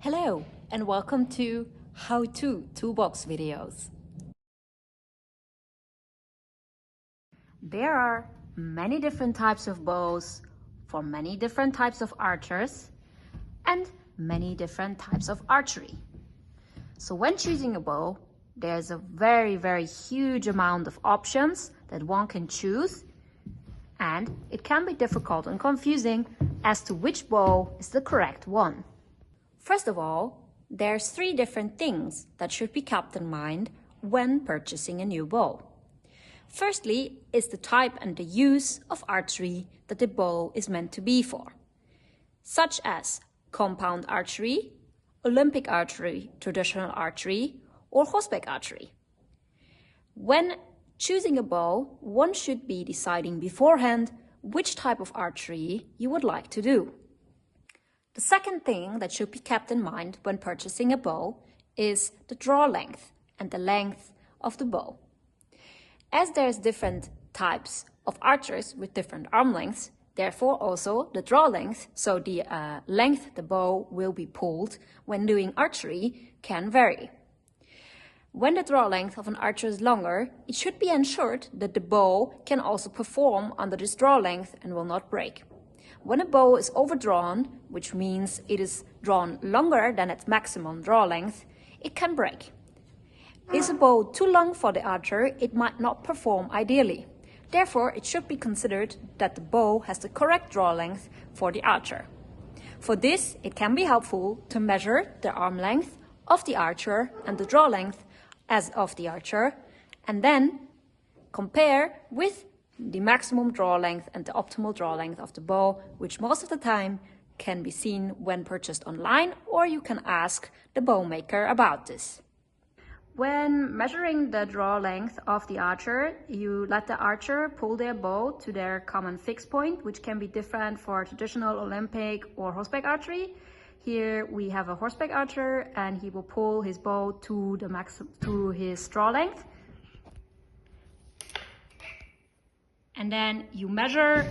Hello and welcome to How-To Toolbox videos. There are many different types of bows for many different types of archers and many different types of archery. So when choosing a bow, there's a very huge amount of options that one can choose, and it can be difficult and confusing as to which bow is the correct one. First of all, there's 3 different things that should be kept in mind when purchasing a new bow. Firstly is the type and the use of archery that the bow is meant to be for, such as compound archery, Olympic archery, traditional archery, or horseback archery. When choosing a bow, one should be deciding beforehand which type of archery you would like to do. The second thing that should be kept in mind when purchasing a bow is the draw length and the length of the bow. As there's different types of archers with different arm lengths, therefore also the draw length, so the length the bow will be pulled when doing archery, can vary. When the draw length of an archer is longer, it should be ensured that the bow can also perform under this draw length and will not break. When a bow is overdrawn, which means it is drawn longer than its maximum draw length, it can break. Is a bow too long for the archer, it might not perform ideally. Therefore, it should be considered that the bow has the correct draw length for the archer. For this, it can be helpful to measure the arm length of the archer and the draw length as of the archer, and then compare with the maximum draw length and the optimal draw length of the bow, which most of the time can be seen when purchased online, or you can ask the bow maker about this. When measuring the draw length of the archer, you let the archer pull their bow to their common fixed point, which can be different for traditional Olympic or horseback archery. Here we have a horseback archer and he will pull his bow to his draw length. And then you measure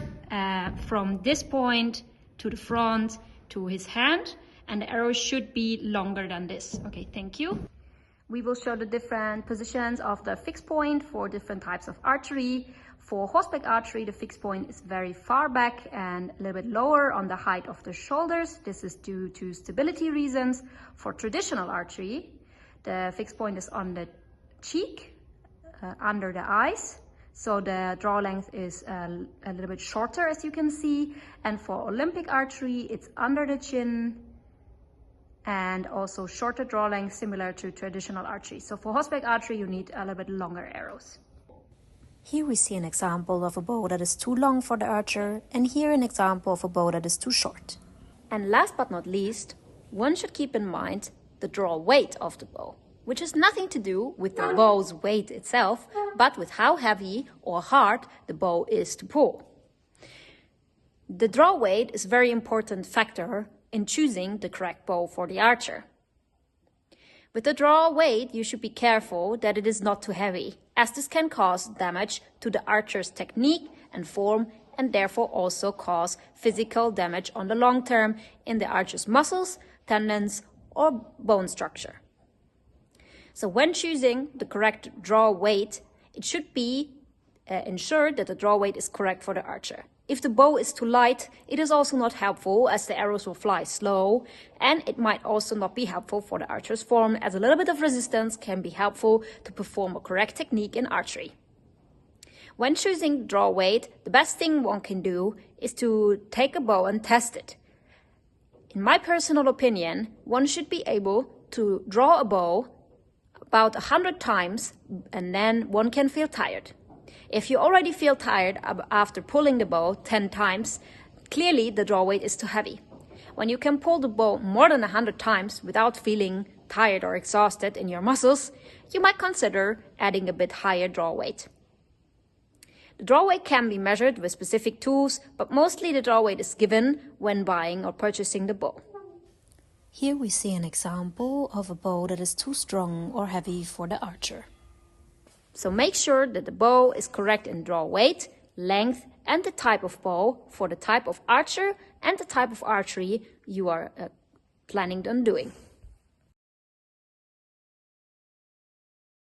from this point to the front to his hand, and the arrow should be longer than this. Okay, thank you. We will show the different positions of the fixed point for different types of archery. For horseback archery, the fixed point is very far back and a little bit lower on the height of the shoulders. This is due to stability reasons. For traditional archery, the fixed point is on the cheek, under the eyes. So the draw length is a little bit shorter, as you can see. And for Olympic archery, it's under the chin and also shorter draw length, similar to traditional archery. So for horseback archery, you need a little bit longer arrows. Here we see an example of a bow that is too long for the archer, and here an example of a bow that is too short. And last but not least, one should keep in mind the draw weight of the bow, which has nothing to do with the bow's weight itself, but with how heavy or hard the bow is to pull. The draw weight is a very important factor in choosing the correct bow for the archer. With the draw weight, you should be careful that it is not too heavy, as this can cause damage to the archer's technique and form, and therefore also cause physical damage on the long term in the archer's muscles, tendons, or bone structure. So when choosing the correct draw weight, it should be ensured that the draw weight is correct for the archer. If the bow is too light, it is also not helpful, as the arrows will fly slow, and it might also not be helpful for the archer's form, as a little bit of resistance can be helpful to perform a correct technique in archery. When choosing draw weight, the best thing one can do is to take a bow and test it. In my personal opinion, one should be able to draw a bow about 100 times, and then one can feel tired. If you already feel tired after pulling the bow 10 times, clearly the draw weight is too heavy. When you can pull the bow more than 100 times without feeling tired or exhausted in your muscles, you might consider adding a bit higher draw weight. The draw weight can be measured with specific tools, but mostly the draw weight is given when buying or purchasing the bow. Here we see an example of a bow that is too strong or heavy for the archer. So make sure that the bow is correct in draw weight, length, and the type of bow for the type of archer and the type of archery you are planning on doing.